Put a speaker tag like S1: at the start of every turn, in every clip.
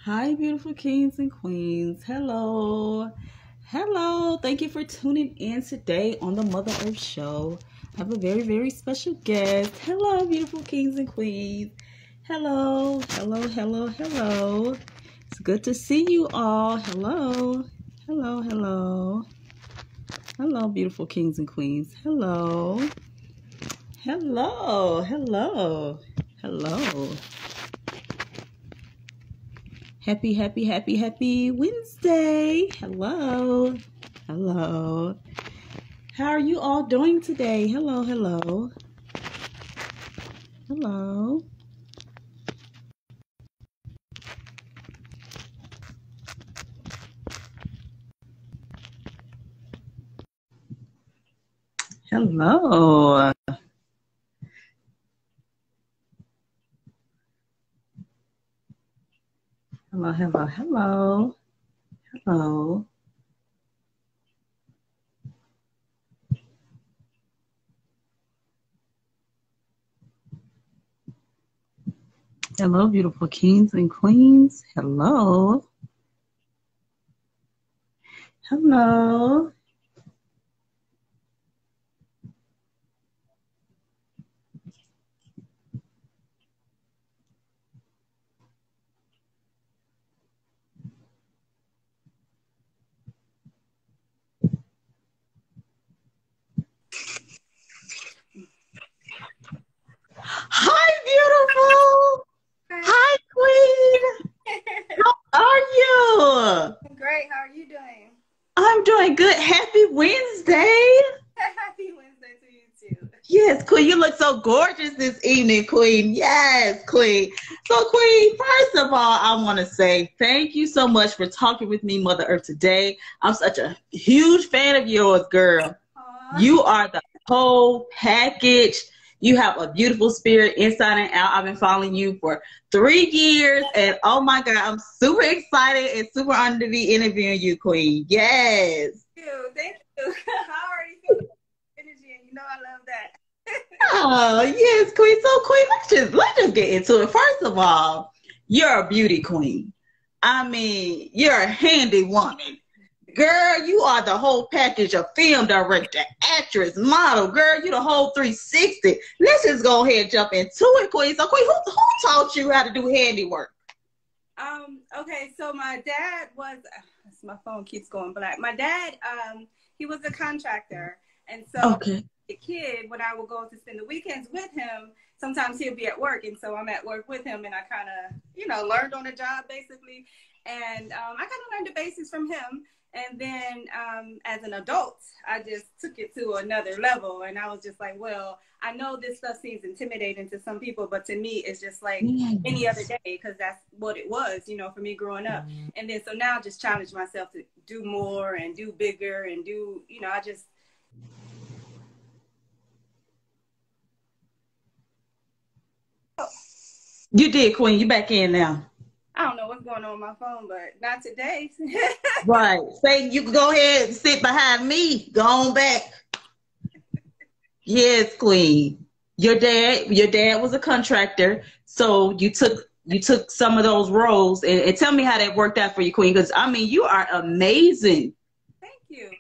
S1: Hi, beautiful kings and queens. Hello. Hello. Thank you for tuning in today on the Mother Earth Show. I have a very, very special guest. Hello, beautiful kings and queens. Hello. Hello, hello, hello. It's good to see you all. Hello. Hello, hello. Hello, beautiful kings and queens. Hello. Hello. Hello. Hello. Happy Wednesday. Hello. Hello. How are you all doing today? Hello, hello. Hello. Hello. Hello, hello, hello. Hello. Hello, beautiful kings and queens. Hello. Hello. Hi, beautiful. Hi, queen. How are you?
S2: Great. How are you doing?
S1: I'm doing good. Happy Wednesday.
S2: Happy Wednesday to you too.
S1: Yes, Queen, you look so gorgeous this evening, Queen. Yes, Queen. So, Queen, first of all, I want to say thank you so much for talking with me, Mother Earth, today. I'm such a huge fan of yours, girl.
S2: Aww.
S1: You are the whole package. You have a beautiful spirit inside and out. I've been following you for 3 years, and oh my God, I'm super excited and super honored to be interviewing you, Queen. Yes.
S2: Thank you. How are you feeling? Energy, and you know I love that.
S1: Oh, yes, Queen. So, Queen, let's just get into it. First of all, you're a beauty queen. I mean, you're a handy woman. Girl, you are the whole package of film director, actress, model. Girl, you the whole 360. Let's just go ahead and jump into it, Queen. So, Queen, who taught you how to do handiwork?
S2: Okay, so my dad was my phone keeps going black. My dad, he was a contractor, and so
S1: Okay.
S2: a kid, when I would go to spend the weekends with him, sometimes he'll be at work, and so I'm at work with him, and I kind of, learned on the job basically, and I kind of learned the basics from him. And then as an adult, I just took it to another level, and I was just like, well, I know this stuff seems intimidating to some people, but to me, it's just like any other day, because that's what it was, for me growing up. And then so now I just challenge myself to do more and do bigger and do, I just.
S1: You did, Queen. You back in now.
S2: I don't know what's going on with my phone, but not today.
S1: Right. Say you can go ahead and sit behind me. Go on back. Yes, Queen. Your dad was a contractor, so you took some of those roles, and tell me how that worked out for you, Queen. Because I mean, you are amazing.
S2: Thank you.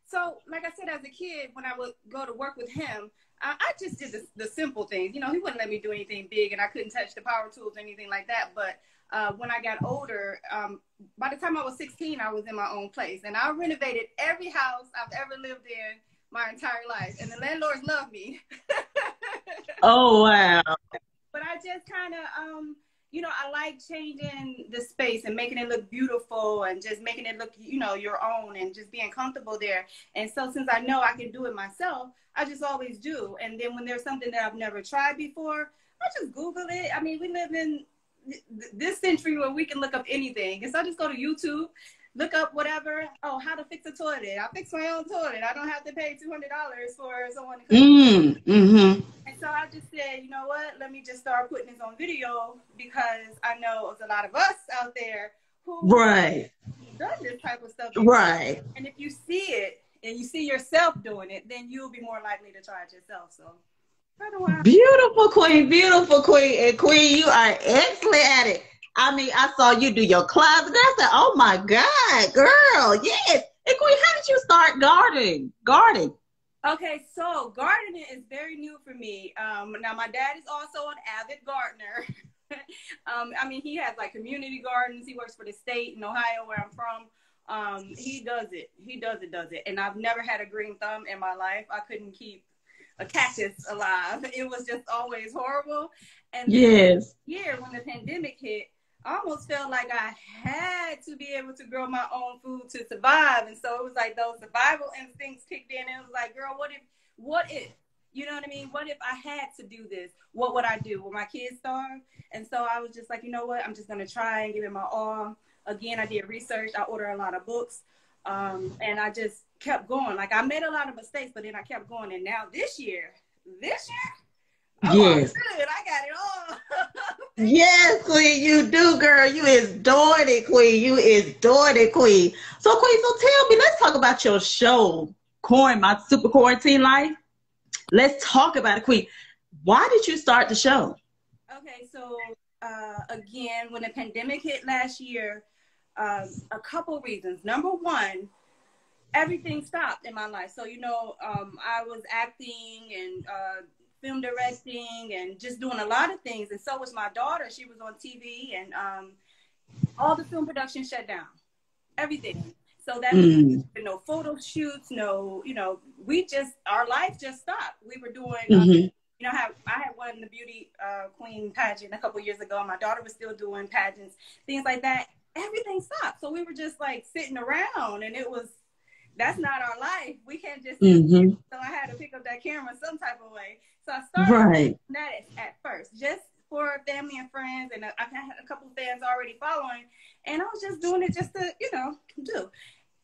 S2: So like I said, as a kid, when I would go to work with him, I just did the simple things. He wouldn't let me do anything big, and I couldn't touch the power tools or anything like that. But when I got older, by the time I was 16, I was in my own place, and I renovated every house I've ever lived in my entire life, and the landlords love me.
S1: Oh wow.
S2: But I just kind of, I like changing the space and making it look beautiful and just making it look, your own, and just being comfortable there. And so since I know I can do it myself, I just always do. And then when there's something that I've never tried before, I just Google it. I mean, we live in this century where we can look up anything. And so I just go to YouTube, look up whatever. Oh, how to fix a toilet. I fix my own toilet. I don't have to pay $200 for someone to come.
S1: Mm-hmm.
S2: And so I just said, you know what? Let me just start putting this on video, because I know there's a lot of us out there who
S1: Right.
S2: done this type of stuff.
S1: Right.
S2: And if you see it and you see yourself doing it, then you'll be more likely to try it yourself. So
S1: Beautiful Queen, and Queen, you are excellent at it. I mean, I saw you do your closet. And I said, oh my God, girl, yes. And Queen, how did you start gardening?
S2: Okay, so gardening is very new for me. Now my dad is also an avid gardener. I mean, he has like community gardens. He works for the state in Ohio, where I'm from. He does it. Does it. And I've never had a green thumb in my life. I couldn't keep a cactus alive. It was just always horrible. And
S1: yes,
S2: year when the pandemic hit, I almost felt like I had to be able to grow my own food to survive. And so it was like those survival instincts kicked in. And it was like, girl, what if, you know what I mean? What if I had to do this? What would I do? Would my kids starve? And so I was just like, you know what? I'm just going to try and give it my all. Again, I did research. I ordered a lot of books. And I just kept going. Like, I made a lot of mistakes, but then I kept going. And now this year, oh,
S1: yes,
S2: good. I got it all.
S1: yes, Queen, you do, girl. You is doing it, Queen. You is doing it, Queen. So, Queen, so tell me, let's talk about your show, My Super Quarantine Life. Let's talk about it, Queen. Why did you start the show?
S2: Okay, so again, when the pandemic hit last year, a couple reasons. Number one, everything stopped in my life. So, you know, I was acting and film directing and just doing a lot of things. And so was my daughter. She was on TV, and all the film production shut down. Everything. So that means no photo shoots, no, you know, our life just stopped. We were doing, you know, I had won the beauty queen pageant a couple years ago. My daughter was still doing pageants, things like that. Everything stopped. So we were just like sitting around, and that's not our life. We can't just sit. So I had to pick up that camera some type of way. So I started that at first, just for family and friends, and I had a couple of fans already following, and I was just doing it just to, you know, do.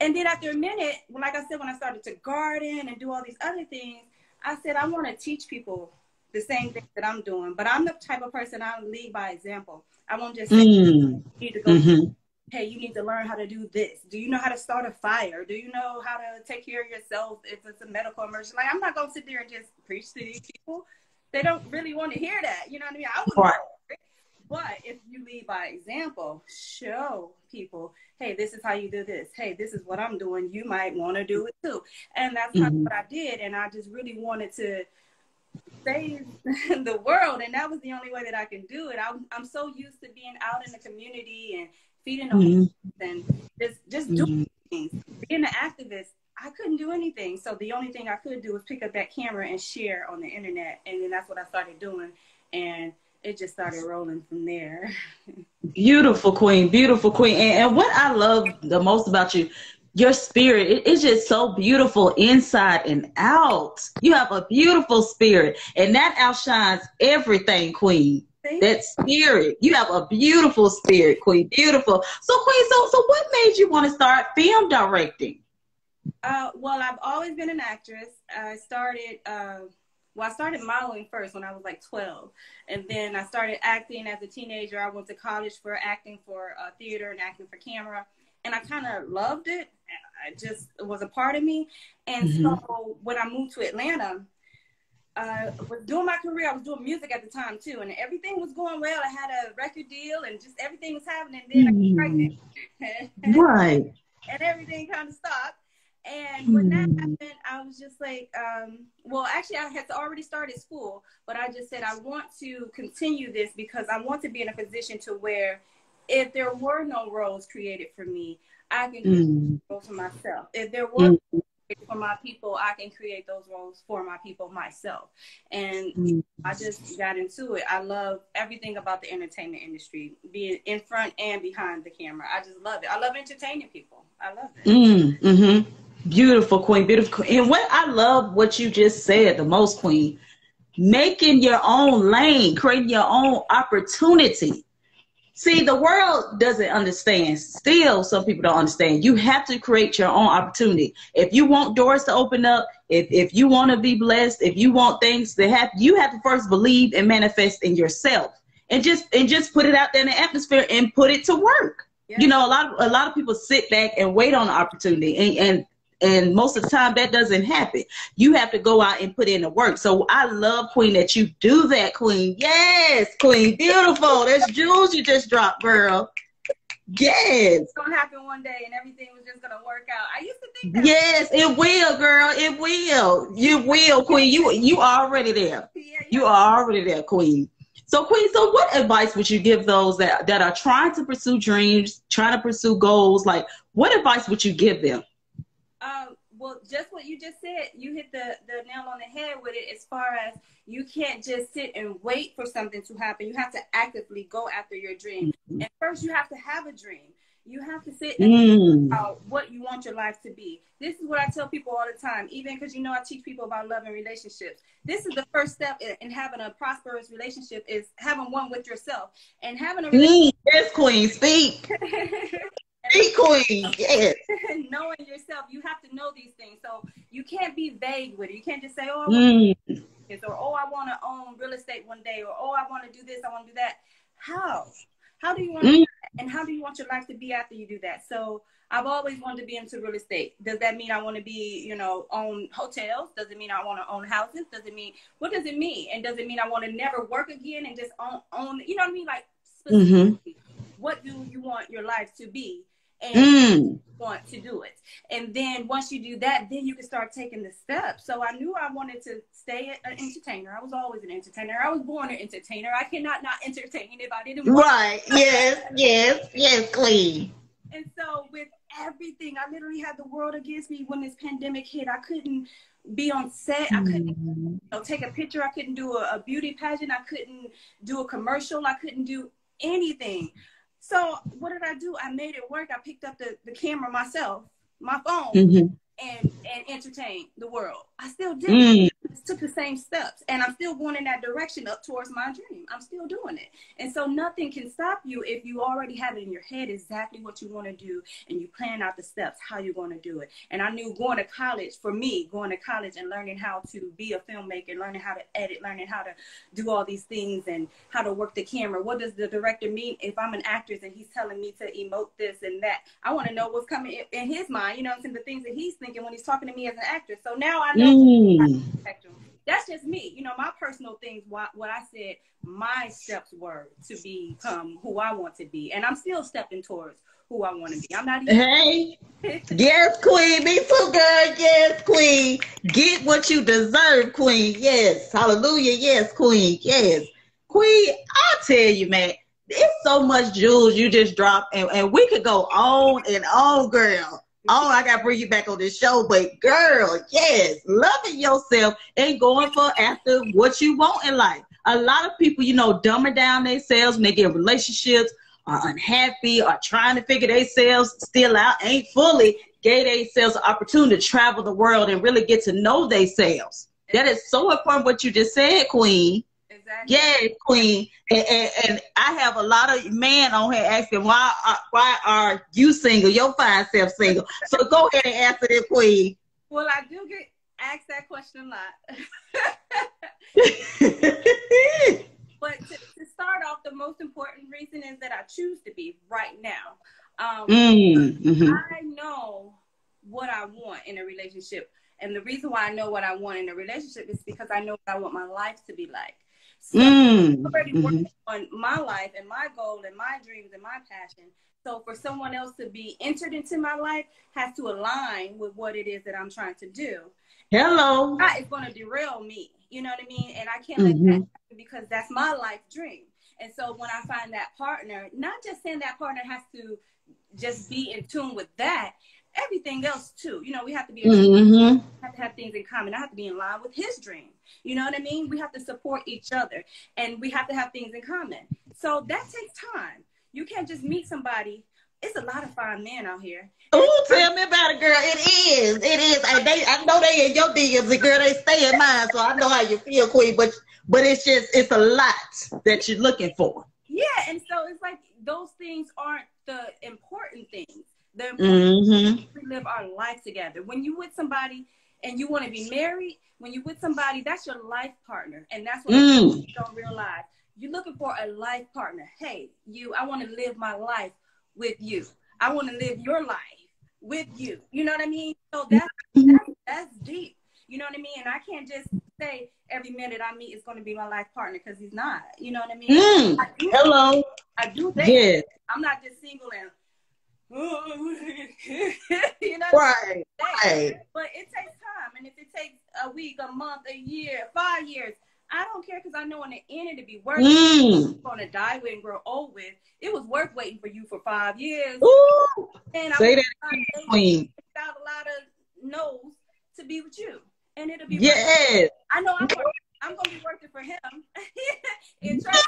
S2: And then after a minute, like I said, when I started to garden and do all these other things, I said, I want to teach people the same thing that I'm doing, but I'm the type of person, I lead by example. I won't just say, you need to go, hey, you need to learn how to do this. Do you know how to start a fire? Do you know how to take care of yourself if it's a medical emergency? Like, I'm not going to sit there and just preach to these people. They don't really want to hear that. You know what I mean? I wouldn't. But if you lead by example, show people, hey, this is how you do this. Hey, this is what I'm doing. You might want to do it too. And that's kind of what I did. And I just really wanted to save the world. And that was the only way that I can do it. I'm so used to being out in the community and feeding the homeless and just doing things. Being an activist, I couldn't do anything. So the only thing I could do was pick up that camera and share on the internet. And then that's what I started doing. And it just started rolling from there.
S1: Beautiful queen, beautiful queen. And what I love the most about you, your spirit, it is just so beautiful inside and out. You have a beautiful spirit, and that outshines everything, queen. That spirit. You have a beautiful spirit, queen. Beautiful. So, queen, so what made you want to start film directing?
S2: Well, I've always been an actress. I started modeling first when I was like 12. And then I started acting as a teenager. I went to college for acting for theater and acting for camera. And I kind of loved it. It was a part of me. And so when I moved to Atlanta, I was doing my career. I was doing music at the time too. And everything was going well. I had a record deal and just everything was happening. Then I got pregnant.
S1: Right.
S2: And everything kind of stopped. And when that happened, I was just like, well, actually, I had already started school, but I just said, I want to continue this because I want to be in a position to where if there were no roles created for me, I can create roles for myself. If there were created for my people, I can create those roles for my people myself. And I just got into it. I love everything about the entertainment industry, being in front and behind the camera. I just love it. I love entertaining people. I love it.
S1: Beautiful queen, beautiful queen. And what I love what you just said the most, queen, making your own lane, creating your own opportunity. See, the world doesn't understand. Still, some people don't understand. You have to create your own opportunity. If you want doors to open up, if you want to be blessed, if you want things to happen, you have to first believe and manifest in yourself, and just put it out there in the atmosphere and put it to work. Yeah. You know, a lot of people sit back and wait on the opportunity, and And most of the time that doesn't happen. You have to go out and put in the work. So I love, Queen, that you do that, Queen. Yes, Queen. Beautiful. That's jewels you just dropped, girl. Yes.
S2: It's going to happen one day and everything was just going to work out. I used to think that.
S1: Yes, it will, girl. It will. You will, Queen. You are already there.
S2: Yeah.
S1: You are already there, Queen. So, Queen, so what advice would you give those that are trying to pursue dreams, trying to pursue goals? Like, what advice would you give them?
S2: Well, just what you just said, you hit the nail on the head with it, as far as you can't just sit and wait for something to happen. You have to actively go after your dream. And first, you have to have a dream. You have to sit and think about what you want your life to be. This is what I tell people all the time, even because, you know, I teach people about love and relationships. This is the first step in having a prosperous relationship, is having one with yourself. And having a relationship.
S1: Yes, Queen, speak. Speak, Queen, yes.
S2: Knowing yourself, you have to know these things. So you can't be vague with it. You can't just say, oh, I want to do this, or oh, I want to own real estate one day, or oh, I want to do this, I want to do that. How do you want to do that? And how do you want your life to be after you do that? So I've always wanted to be into real estate. Does that mean I want to be, you know, own hotels? Does it mean I want to own houses? Does it mean, what does it mean? And does it mean I want to never work again and just own, you know what I mean? Like, specifically, what do you want your life to be? And want to do it. And then once you do that, then you can start taking the steps. So I knew I wanted to stay an entertainer. I was always an entertainer. I was born an entertainer. I cannot not entertain if I didn't want
S1: Right. Yes, Queen.
S2: And so with everything, I literally had the world against me when this pandemic hit. I couldn't be on set. I couldn't take a picture. I couldn't do a beauty pageant. I couldn't do a commercial. I couldn't do anything. So what did I do? I made it work. I picked up the camera myself, my phone, and entertained the world. I still did. Took the same steps, and I'm still going in that direction up towards my dream. I'm still doing it. And so nothing can stop you if you already have it in your head exactly what you want to do, and you plan out the steps, how you're going to do it. And I knew going to college, for me, going to college and learning how to be a filmmaker, learning how to edit, learning how to do all these things and how to work the camera. What does the director mean if I'm an actress and he's telling me to emote this and that? I want to know what's coming in his mind, you know, some of the things that he's thinking when he's talking to me as an actress. So now I know that's just me, you know, my personal things, what I said my steps were to become who I want to be. And I'm still stepping towards who I want to be. I'm not even... Hey,
S1: yes, Queen, me too, girl. Yes, Queen. Get what you deserve, Queen. Yes, hallelujah. Yes, Queen. Yes. Queen, I'll tell you, man, it's so much jewels you just dropped, and we could go on and on, girl. Oh, I got to bring you back on this show. But, girl, yes, loving yourself and going for after what you want in life. A lot of people, you know, dumbing down themselves when they get in relationships, are unhappy, are trying to figure themselves still out, ain't fully gave themselves an opportunity to travel the world and really get to know themselves. That is so important what you just said, Queen. Exactly. Yes, Queen. And I have a lot of men on here asking, why are you single? Your fine self single. So go ahead and answer it, Queen.
S2: Well, I do get asked that question a lot. But to start off, the most important reason is that I choose to be right now. I know what I want in a relationship. And the reason why I know what I want in a relationship is because I know what I want my life to be like. So I'm already working on my life and my goal and my dreams and my passion. So for someone else to be entered into my life has to align with what it is that I'm trying to do.
S1: Hello.
S2: It's going to derail me. You know what I mean? And I can't let that happen because that's my life dream. And so when I find that partner, not just saying that partner has to just be in tune with that, everything else too. You know, we have to be we have to have things in common. I have to be in line with his dream. You know what I mean? We have to support each other and we have to have things in common. So that takes time. You can't just meet somebody. It's a lot of fine men out here.
S1: Oh, tell me about it, girl. It is. It is. I know they in your DMs, and girl, they stay in mine, so I know how you feel, Queen. But it's a lot that you're looking for.
S2: Yeah, and so it's like those things aren't the important things. The important thing is we live our life together. When you with somebody and you want to be married, when you with somebody, that's your life partner. And that's what you don't realize. You're looking for a life partner. Hey, I want to live my life with you. I want to live your life with you. You know what I mean? So that's deep. You know what I mean? And I can't just say every minute I meet is going to be my life partner, because he's not. You know what I mean?
S1: Hello.
S2: I do date.
S1: Yes.
S2: I'm not just single and you know,
S1: Right. Right.
S2: But it takes time, and if it takes a week, a month, a year, 5 years, I don't care, because I know in the end it'll be worth it. Going to die with and grow old with. It was worth waiting for you for 5 years.
S1: Ooh.
S2: And
S1: Say that, Queen.
S2: Got a lot of no's to be with you, and it'll be
S1: yes.
S2: I know I'm gonna be working for him. And trust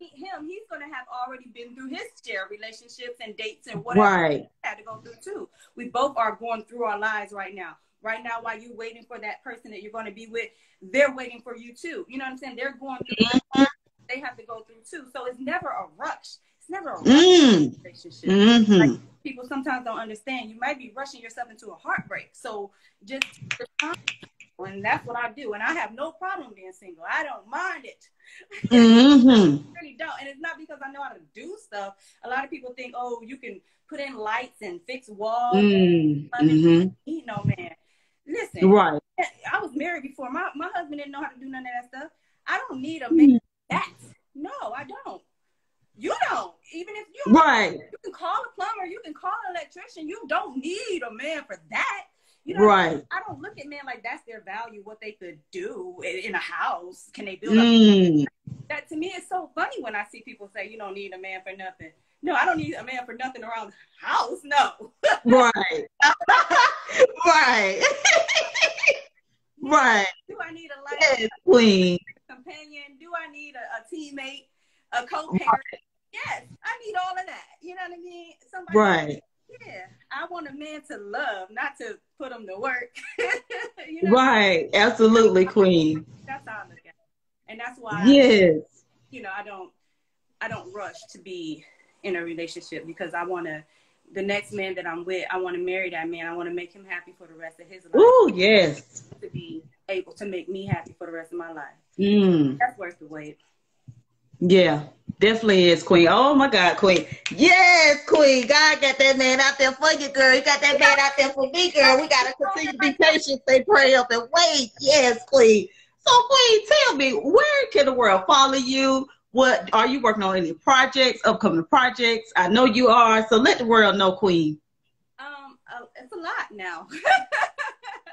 S2: me, him, he's gonna have already been through his share of relationships and dates and whatever he had to go through too. We both are going through our lives right now. Right now, while you're waiting for that person that you're going to be with, they're waiting for you too. You know what I'm saying? They're going through. They have to go through too. So it's never a rush. It's never a rush relationship. Like, people sometimes don't understand. You might be rushing yourself into a heartbreak. So just and that's what I do. And I have no problem being single. I don't mind it. I really don't. And it's not because I know how to do stuff. A lot of people think, oh, you can put in lights and fix walls. Need no man. Listen,
S1: right.
S2: I was married before. My husband didn't know how to do none of that stuff. I don't need a man that. No, I don't. You don't. Even if you you can call a plumber, you can call an electrician. You don't need a man for that. You know, I don't look at men like that's their value, what they could do in a house. Can they build up? That to me is so funny when I see people say you don't need a man for nothing. No, I don't need a man for nothing around the house. No.
S1: Right. Right. Right.
S2: Do I need a life
S1: queen
S2: companion? Do I need a teammate, a co-parent? Yes, I need all of that. You know what I mean? Somebody yeah, I want a man to love, not to put him to work. You know?
S1: Absolutely, queen.
S2: That's how I look at it. And that's why you know, I don't rush to be in a relationship, because I want to, the next man that I'm with, I want to marry that man. I want to make him happy for the rest of his life.
S1: Oh, yes.
S2: To be able to make me happy for the rest of my life. That's worth the wait.
S1: Yeah, definitely is, queen. Oh my God, queen. Yes, queen. God got that man out there for you, girl. He got that man out there for me, girl. We got to continue to be patient, stay prayed up, and wait. Yes, queen. So, queen, tell me, where can the world follow you? What are you working on? Any projects, upcoming projects? I know you are. So let the world know, queen.
S2: It's a lot now.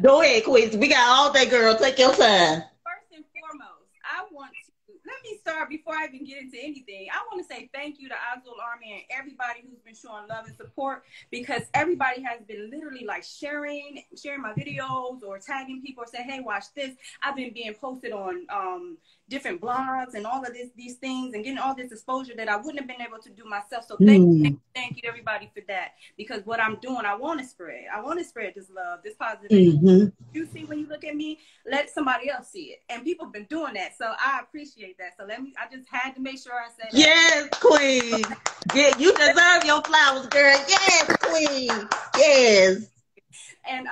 S1: Go ahead, queen. We got all day, girl. Take your time.
S2: First and foremost, I want to, let me start before I even get into anything. I want to say thank you to Azul Army and everybody who's been showing love and support, because everybody has been literally like sharing my videos or tagging people or saying, hey, watch this. I've been being posted on different blogs and all of these things, and getting all this exposure that I wouldn't have been able to do myself. So thank you everybody for that, because what I'm doing, I want to spread this love, this positivity. You see, when you look at me, let somebody else see it, and people have been doing that, so I appreciate that. So I just had to make sure I said that.
S1: Yes, queen. Yeah, you deserve your flowers, girl. Yes, queen. Yes.
S2: And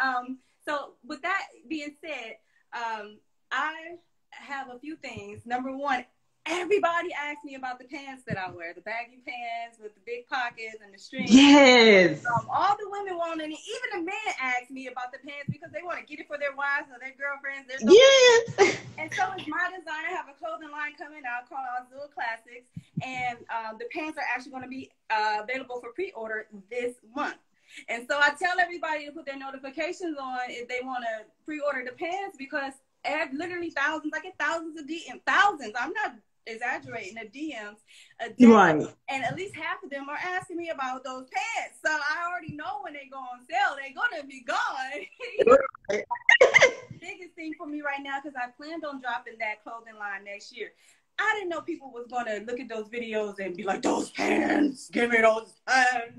S2: so with that being said, I have a few things. Number one, everybody asks me about the pants that I wear, the baggy pants with the big pockets and the strings.
S1: Yes.
S2: All the women want it. Even the men ask me about the pants because they want to get it for their wives or their girlfriends.
S1: Yes.
S2: And so it's my design. I have a clothing line coming out called Azul Classics, and the pants are actually going to be available for pre-order this month. And so I tell everybody to put their notifications on if they want to pre-order the pants, because I have literally thousands. I get thousands of DMs. Thousands. I'm not exaggerating, the DMs a day.
S1: Right.
S2: And at least half of them are asking me about those pants. So I already know when they go on sale, they're going to be gone.
S1: Right.
S2: Biggest thing for me right now, because I planned on dropping that clothing line next year. I didn't know people was going to look at those videos and be like, those pants, give me those pants.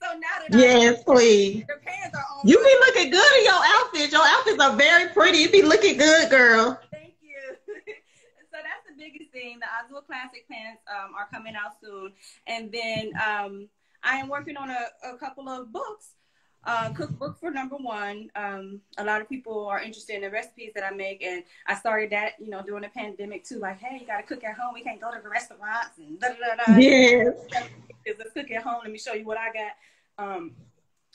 S2: So now that
S1: yes, please.
S2: The pants are on.
S1: You be looking good in your outfits. Your outfits are very pretty. You be looking good, girl.
S2: Thank you. So that's the biggest thing. The Azul Classic pants are coming out soon. And then I am working on a couple of books. Cookbook for number one. A lot of people are interested in the recipes that I make, and I started that, during the pandemic too. Like, hey, you gotta cook at home. We can't go to the restaurants and da da da da.
S1: Yes.
S2: Let's cook at home. Let me show you what I got.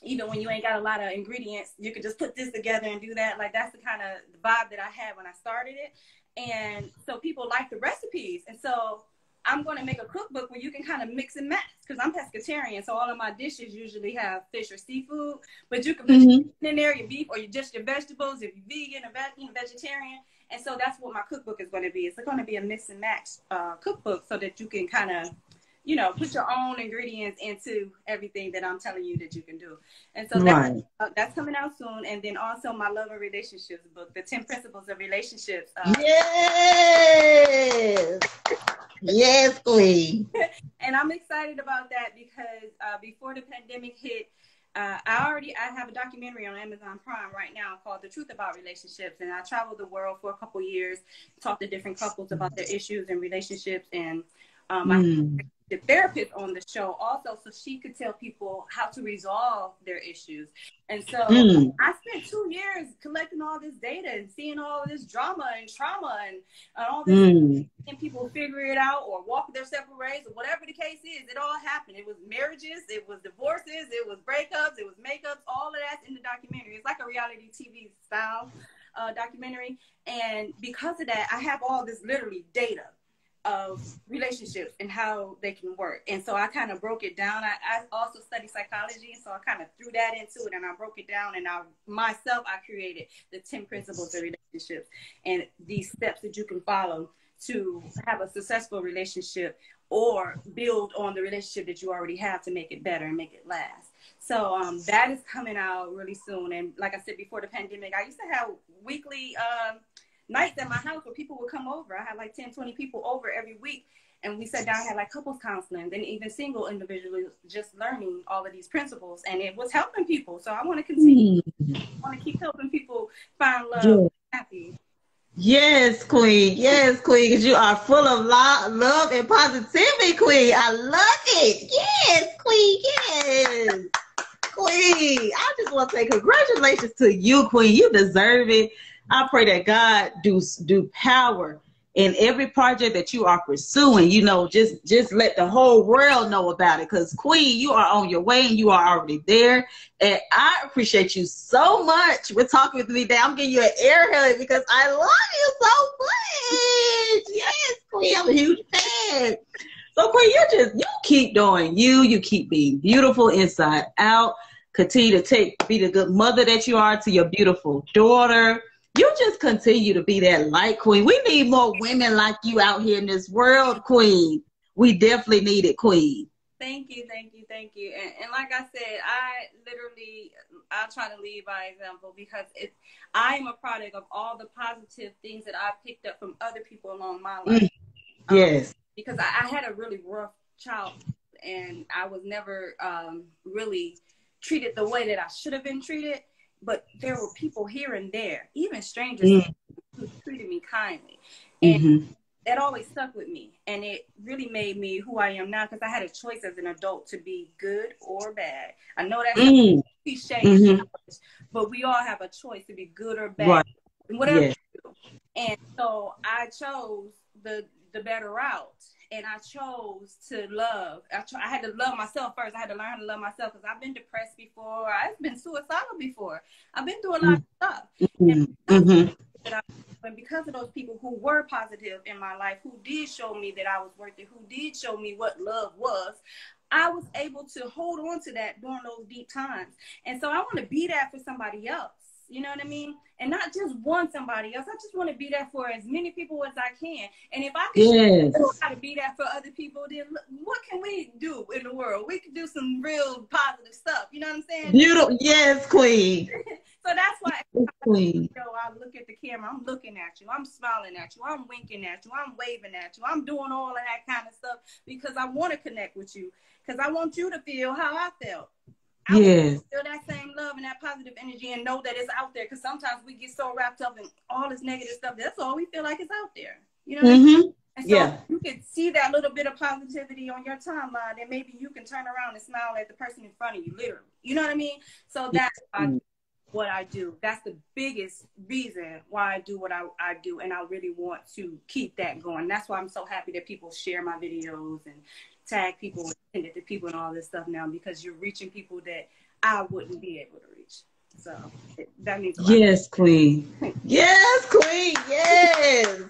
S2: even when you ain't got a lot of ingredients, you could just put this together and do that. Like, that's the kind of vibe that I had when I started it. And so people like the recipes. And so I'm going to make a cookbook where you can kind of mix and match, because I'm pescatarian. So all of my dishes usually have fish or seafood, but you can put in there your beef or just your vegetables if you're vegan or vegetarian. And so that's what my cookbook is going to be. It's going to be a mix and match cookbook, so that you can kind of, you know, put your own ingredients into everything that I'm telling you that you can do. And so that's coming out soon. And then also my love and relationships book, the 10 principles of relationships.
S1: Yes. Yes, queen.
S2: And I'm excited about that because before the pandemic hit, I have a documentary on Amazon Prime right now called The Truth About Relationships. And I traveled the world for a couple years, talked to different couples about their issues and relationships. And I the therapist on the show also, so she could tell people how to resolve their issues. And so I spent 2 years collecting all this data and seeing all this drama and trauma and all this, and people figure it out or walk their separate ways or whatever the case is. It all happened. It was marriages, it was divorces, it was breakups, it was makeups, all of that's in the documentary. It's like a reality TV style documentary. And because of that, I have all this literally data of relationships and how they can work. And so I kind of broke it down. I also study psychology, so I kind of threw that into it, and I broke it down, and I created the 10 principles of relationships and these steps that you can follow to have a successful relationship or build on the relationship that you already have to make it better and make it last. So that is coming out really soon. And like I said, before the pandemic, I used to have weekly nights at my house where people would come over. I had like 10, 20 people over every week. And we sat down, had like couples counseling, and even single individuals, just learning all of these principles. And it was helping people. So I want to continue. I want to keep helping people find love and happy.
S1: Yes, queen. Yes, queen. Because you are full of love and positivity, queen. I love it. Yes, queen. Yes. Queen. I just want to say congratulations to you, queen. You deserve it. I pray that God do power in every project that you are pursuing. You know, just let the whole world know about it. Because queen, you are on your way and you are already there. And I appreciate you so much for talking with me today. I'm giving you an air hug because I love you so much. Yes, queen, I'm a huge fan. So queen, you keep doing you keep being beautiful inside out. Continue to be the good mother that you are to your beautiful daughter. You just continue to be that light, queen. We need more women like you out here in this world, queen. We definitely need it, queen.
S2: Thank you, thank you, thank you. And like I said, I try to lead by example, because I am a product of all the positive things that I picked up from other people along my life.
S1: Yes.
S2: Because I had a really rough childhood, and I was never really treated the way that I should have been treated. But there were people here and there, even strangers, who treated me kindly. And that always stuck with me. And it really made me who I am now, because I had a choice as an adult to be good or bad. I know that's a cliche, but we all have a choice to be good or bad. Whatever you do. And so I chose the better route. And I chose to love. I had to love myself first. I had to learn how to love myself, because I've been depressed before. I've been suicidal before. I've been through a lot of stuff. And because of those people who were positive in my life, who did show me that I was worth it, who did show me what love was, I was able to hold on to that during those deep times. And so I want to be that for somebody else. You know what I mean? And not just somebody else. I just want to be that for as many people as I can. And if I can show how to be that for other people, then what can we do in the world? We can do some real positive stuff. You know what I'm saying?
S1: Beautiful. Yes, queen.
S2: So that's why I look at the camera. I'm looking at you. I'm smiling at you. I'm winking at you. I'm waving at you. I'm doing all of that kind of stuff because I want to connect with you. Because I want you to feel how I felt. I want to feel that same love and that positive energy and know that it's out there. Because sometimes we get so wrapped up in all this negative stuff. That's all we feel like is out there. You know what I mean? And so you can see that little bit of positivity on your timeline, and maybe you can turn around and smile at the person in front of you, literally. You know what I mean? So that's what I do. That's the biggest reason why I do what I do, and I really want to keep that going. That's why I'm so happy that people share my videos and tag people and send it to people and all this stuff now, because you're reaching people that I wouldn't be able to reach. So that means a lot.
S1: Yes, Queen. Yes, Queen. Yes.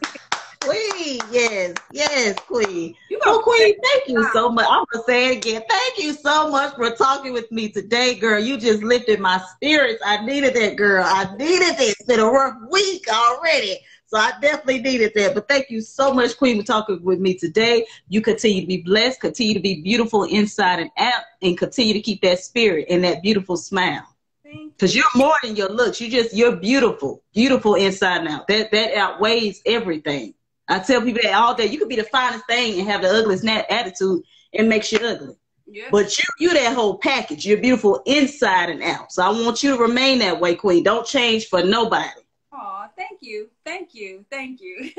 S1: Queen, yes, Queen. Oh, Queen, thank you so much. I'm going to say it again. Thank you so much for talking with me today, girl. You just lifted my spirits. I needed that, girl. I needed this. It's been a rough week already. So I definitely needed that. But thank you so much, Queen, for talking with me today. You continue to be blessed, continue to be beautiful inside and out, and continue to keep that spirit and that beautiful smile. Because you're more than your looks. You're beautiful. Beautiful inside and out. That outweighs everything. I tell people that all day. You could be the finest thing and have the ugliest attitude and makes you ugly. Yeah. But you that whole package. You're beautiful inside and out. So I want you to remain that way, Queen. Don't change for nobody.
S2: Oh, thank you. Thank you. Thank you.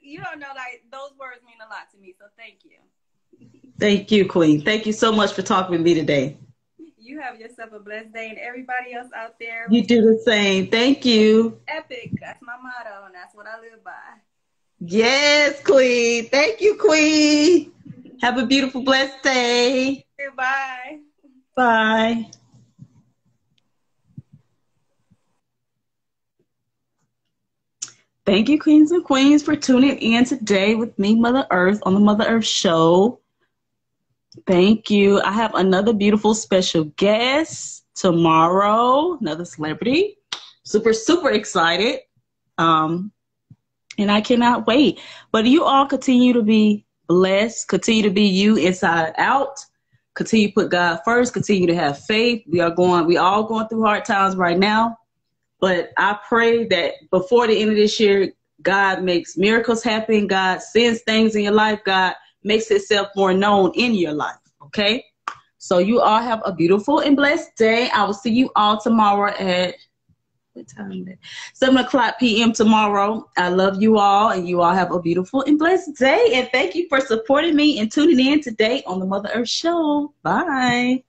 S2: You don't know, like, those words mean a lot to me. So thank you.
S1: Thank you, Queen. Thank you so much for talking with me today.
S2: You have yourself a blessed day, and everybody else out there.
S1: You do the same. Thank you.
S2: Epic. That's my motto, and that's what I live by.
S1: Yes, Queen. Thank you, Queen. Have a beautiful, blessed day.
S2: Bye.
S1: Bye. Thank you, Queens and Queens, for tuning in today with me, Mother Earth, on the Mother Earth Show. Thank you. I have another beautiful special guest tomorrow, another celebrity. Super, super excited. And I cannot wait. But you all continue to be blessed. Continue to be you inside out. Continue to put God first. Continue to have faith. We all going through hard times right now. But I pray that before the end of this year, God makes miracles happen. God sends things in your life. God makes itself more known in your life. Okay? So you all have a beautiful and blessed day. I will see you all tomorrow at what time is it? 7:00 p.m. tomorrow. I love you all, and you all have a beautiful and blessed day. And thank you for supporting me and tuning in today on the Mother Earth Show. Bye.